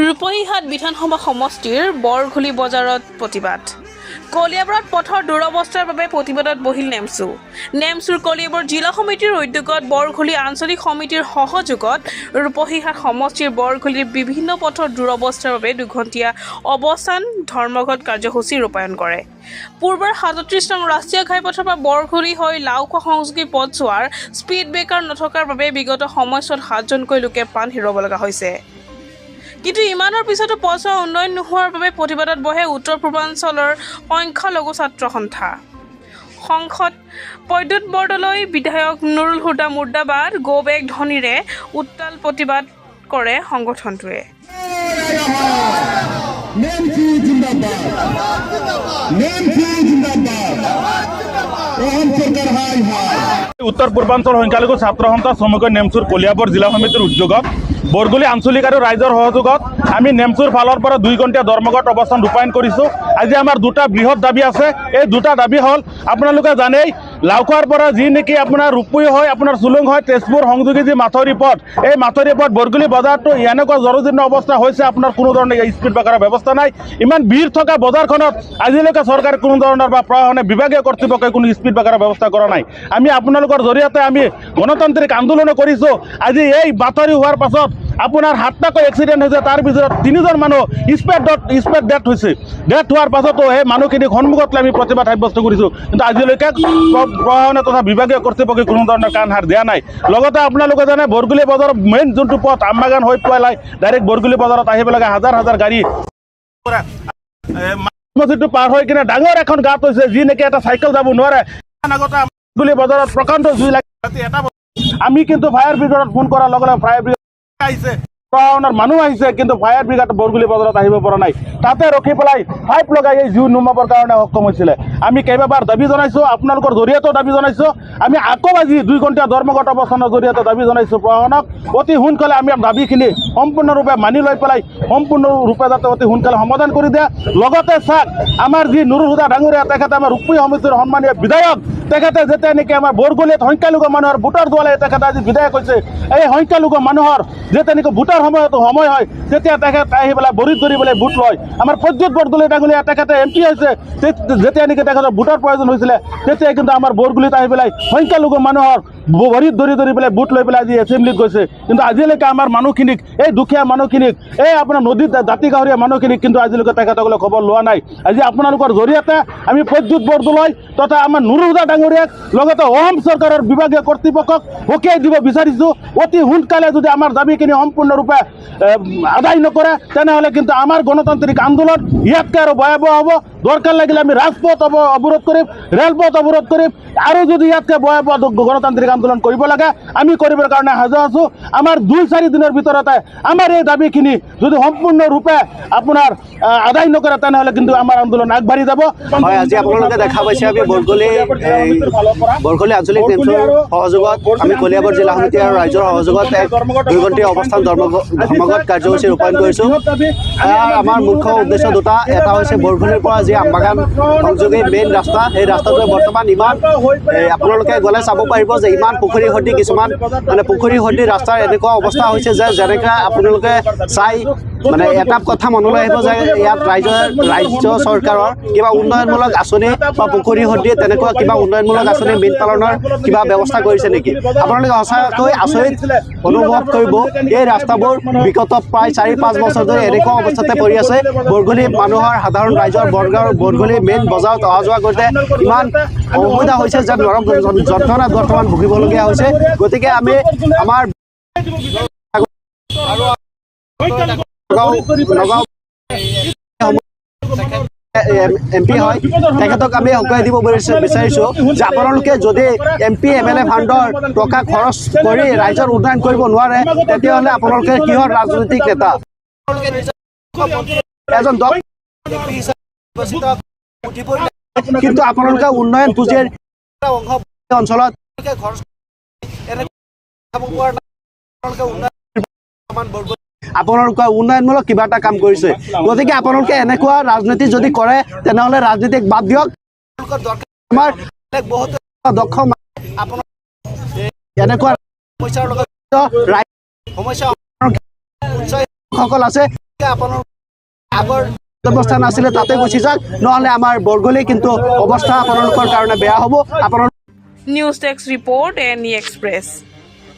ৰূপহীহাট বিধানসভা সমষ্টিৰ বৰঘুলি বজাৰত প্ৰতিবাদ। কলিয়াবৰত পথৰ দুৰৱস্থাৰ বাবে প্ৰতিবাদত বহিল নেমচু। নেমচুৰ কলিয়াবৰ জিলা সমিতিৰ উদ্যোগত বৰঘুলি আঞ্চলিক সমিতিৰ সহযোগত ৰূপহীহাট সমষ্টিৰ বৰঘুলিৰ বিভিন্ন পথৰ দুৰৱস্থাৰ বাবে দুঘণ্টীয়া অৱস্থান ধৰ্মঘট কাৰ্যসূচী ৰূপায়ণ কৰে। পূৰ্বৰ ৩৭ নং ৰাষ্ট্ৰীয় ঘাইপথৰ পৰা বৰঘুলি হৈ লাওখোৱা সংযোগী পথছোৱাৰ স্পীড ব্ৰেকাৰ নথকাৰ বাবে বিগত সময়ছোৱাত ৭জনকৈ লোকে প্ৰাণ হেৰুৱাব লগা হৈছে। কিন্তু ইমানৰ পিছতো পথছোৱাৰ উন্নয়ন নোহোৱাৰ বাবে প্ৰতিবাদত বহে উত্তৰ পূৰ্বাঞ্চলৰ সংখ্যালঘু ছাত্ৰ সন্থা। সংসদ পদ্যুৎ বৰদলৈ বিধায়ক নুৰুল হুদা মুৰ্দাবাদ গো বেক ধ্বনিৰে উত্তাল প্ৰতিবাদ কৰে সংগঠনটোৱে। উত্তৰ পূৰ্বাঞ্চল সংখ্যালঘু ছাত্ৰ সন্থা শ্ৰমিক নেমচুৰ কলিয়াবৰ জিলা সমিতিৰ উদ্যোগত বৰঘুলি আঞ্চলিক আৰু ৰাইজৰ সহযোগত আমি নেমচুৰ ফালৰ পৰা 2 ঘণ্টীয়া ধৰ্মঘট অৱস্থান ৰূপায়ণ কৰিছোঁ। আজি আমাৰ দুটা বৃহৎ দাবী আছে। এই দুটা দাবী হ'ল, আপোনালোকে জানেই লাওখোৱাৰ পৰা যি নেকি আপোনাৰ ৰূপহী হৈ আপোনাৰ চুলুং হৈ তেজপুৰ সংযোগী যি মাথৰি পথ, এই মাথৰি পথ বৰঘুলি বজাৰটো এনেকুৱা জৰুৰীপূৰ্ণ অৱস্থা হৈছে, আপোনাৰ কোনো ধৰণৰ স্পীড ব্ৰেকাৰৰ ব্যৱস্থা নাই। ইমান ভিৰ থকা বজাৰখনত আজিলৈকে চৰকাৰে কোনো ধৰণৰ বা প্ৰশাসনে বিভাগীয় কৰ্তৃপক্ষই কোনো স্পীড ব্ৰেকাৰৰ ব্যৱস্থা কৰা নাই। আমি আপোনালোকৰ জৰিয়তে আমি গণতান্ত্ৰিক আন্দোলনো কৰিছোঁ। আজি এই বাতৰি হোৱাৰ পাছত আপোনাৰ 7টাকৈ এক্সিডেণ্ট হৈছে, তাৰ ভিতৰত 3জন মানুহ স্পেড ডেথ হৈছে। ডেথ হোৱাৰ পাছতো সেই মানুহখিনিক সন্মুখত আমি প্ৰতিবাদ সাব্যস্ত কৰিছোঁ, কিন্তু আজিলৈকে প্ৰশাসনে তথা বিভাগীয় কৰ্তৃপক্ষই কোনো ধৰণৰ কাণ সাৰ দিয়া নাই। লগতে আপোনালোকে জানে বৰঘুলি বজাৰৰ মেইন যোনটো পথ আমবাগান হৈ পেলাই ডাইৰেক্ট বৰঘুলি বজাৰত আহিব লাগে হাজাৰ হাজাৰ গাড়ী মছজিদটো পাৰ হৈ কিনে ডাঙৰ এখন গাঁত হৈছে, যি নেকি এটা চাইকেল যাব নোৱাৰে। আগতে বৰঘুলি বজাৰত প্ৰকাণ্ড জুই লাগে। আমি কিন্তু ফায়াৰ ব্ৰিগেডত ফোন কৰাৰ লগে লগে ফায়াৰ ব্ৰিগেড আহিছে, প্ৰশাসনৰ মানুহ আহিছে, কিন্তু ফায়াৰ ব্ৰিগেড বৰঘুলি বজাৰত আহিব পৰা নাই। তাতে ৰখি পেলাই পাইপ লগাই এই জুই নুমাবৰ কাৰণে সক্ষম হৈছিলে। আমি কেইবাবাৰ দাবী জনাইছোঁ, আপোনালোকৰ জৰিয়তেও দাবী জনাইছোঁ। আমি আকৌ আজি 2 ঘণ্টীয়া ধৰ্মঘট অৱস্থানৰ জৰিয়তে দাবী জনাইছোঁ প্ৰশাসনক, অতি সোনকালে আমি দাবীখিনি সম্পূৰ্ণৰূপে মানি লৈ পেলাই সম্পূৰ্ণৰূপে যাতে অতি সোনকালে সমাধান কৰি দিয়ে। লগতে চাওক, আমাৰ যি নুৰুল হুদা ডাঙৰীয়া, তেখেতে আমাৰ ৰূপহী সমিতিৰ সন্মানীয় বিধায়ক, তেখেতে যেতিয়া নেকি আমাৰ বৰঘুলিত সংখ্যালঘু মানুহৰ ভোটৰ দোৱালে তেখেতে আজি বিধায়ক হৈছে। এই সংখ্যালঘু মানুহৰ যেতিয়া নেকি ভোটৰ সময় হয়, তেতিয়া তেখেতে আহি পেলাই ভৰিত ধৰি পেলাই ভোট লয়। আমাৰ পদ্যুৎ বৰদলৈ ডাঙৰীয়া, তেখেতে MP হৈছে, যেতিয়া নেকি তেখেতৰ ভোটৰ প্ৰয়োজন হৈছিলে, তেতিয়া কিন্তু আমাৰ বৰঘুলিত আহি পেলাই সংখ্যালঘু মানুহৰ ভৰিত ধৰি পেলাই ভোট লৈ পেলাই আজি এছেম্বলিত গৈছে। কিন্তু আজিলৈকে আমাৰ মানুহখিনিক, এই দুখীয়া মানুহখিনিক, এই আপোনাৰ নদীত দাঁতি কাষৰীয়া মানুহখিনিক কিন্তু আজিলৈকে তেখেতসকলে খবৰ লোৱা নাই। আজি আপোনালোকৰ জৰিয়তে আমি পদ্যুৎ বৰদলৈ তথা আমাৰ নুৰুল হুদা ডাঙৰীয়াক, লগতে অসম চৰকাৰৰ বিভাগীয় কৰ্তৃপক্ষক সকীয়াই দিব বিচাৰিছোঁ। অতি সোনকালে যদি আমাৰ দাবীখিনি সম্পূৰ্ণৰূপে আদায় নকৰে, তেনেহ'লে কিন্তু আমাৰ গণতান্ত্ৰিক আন্দোলন ইয়াতকৈ আৰু ভয়াৱহ হ'ব। দৰকাৰ লাগিলে আমি ৰাজপথ অৱৰোধ কৰিম, ৰেলপথ অৱৰোধ কৰিম, আৰু যদি ইয়াতকৈ ভয়াৱহ গণতান্ত্ৰিক আন্দোলন কৰিব লাগে আমি কৰিবৰ কাৰণে সাজু আছোঁ। আমাৰ 2-4 দিনৰ ভিতৰতে আমাৰ এই দাবীখিনি যদি সম্পূৰ্ণৰূপে আপোনাৰ আদায় নকৰে, তেনেহ'লে কিন্তু আমাৰ আন্দোলন আগবাঢ়ি যাব। হয়, আজি আপোনালোকে দেখা পাইছে আমি বৰঘুলি আঞ্চলিক নেমচুৰ সহযোগত আমি কলিয়াবৰ জিলা সমিতি আৰু ৰাইজৰ সহযোগত 2 ঘণ্টীয়া অৱস্থান ধৰ্মঘট কাৰ্যসূচী ৰূপায়ণ কৰিছোঁ। আমাৰ মুখ্য উদ্দেশ্য দুটা, এটা হৈছে বৰঘুলিৰ পৰা যি আমবাগান সংযোগী মেইন ৰাস্তা, সেই ৰাস্তাটোৱে বৰ্তমান ইমান আপোনালোকে গ'লে চাব পাৰিব যে ইমান পুখুৰী সদৃশ কিছুমান পুখুৰী সদৃশ ৰাস্তাৰ এনেকুৱা অৱস্থা হৈছে যে যেনেকৈ আপোনালোকে চাই এটা কথা মনলৈ আহিব যে ইয়াত ৰাজ্য চৰকাৰৰ কিবা উন্নয়নমূলক আঁচনি বা পুখুৰী সদৃশ তেনেকুৱা কিবা উন্নয়নমূলক আঁচনি মীন পালনৰ কিবা ব্যৱস্থা কৰিছে নেকি। আপোনালোকে সঁচাকৈ আচৰিত অনুভৱ কৰিব। এই ৰাস্তাবোৰ বিগত প্ৰায় 4-5 বছৰ ধৰি এনেকুৱা অৱস্থাতে পৰি আছে। বৰঘুলি মানুহৰ, সাধাৰণ ৰাইজৰ বৰঘুলি মেইন বজাৰত অহা যোৱা কৰোঁতে ইমান অসুবিধা হৈছে যে নৰম যন্ত্ৰণাত বৰ্তমান ভুগিবলগীয়া হৈছে। গতিকে আমি আমাৰ MP হয়, তেখেতক আমি সকীয়াই দিব বিচাৰিছোঁ যে আপোনালোকে যদি MP MLA ফাণ্ডৰ টকা খৰচ কৰি ৰাইজৰ উন্নয়ন কৰিব নোৱাৰে, তেতিয়াহ'লে আপোনালোকে কিহৰ ৰাজনৈতিক নেতা। এজন কিন্তু আপোনালোকে উন্নয়ন পুঁজিৰ অঞ্চলত আপোনালোকে উন্নয়নমূলক কিবা এটা কাম কৰিছে। গতিকে আপোনালোকে এনেকুৱা ৰাজনীতি যদি কৰে, তেনেহ'লে ৰাজনীতিক বাদ দিয়ক। আমাৰ বহুত দক্ষ এনেকুৱা সমস্যাৰ লগত সমস্যাসকল আছে। আপোনাৰ আগৰ অৱস্থান আছিলে তাতে গুচি যাওক, নহ'লে আমাৰ বৰঘলি কিন্তু অৱস্থা আপোনালোকৰ কাৰণে বেয়া হ'ব। আপোনাৰ news desk report NE express.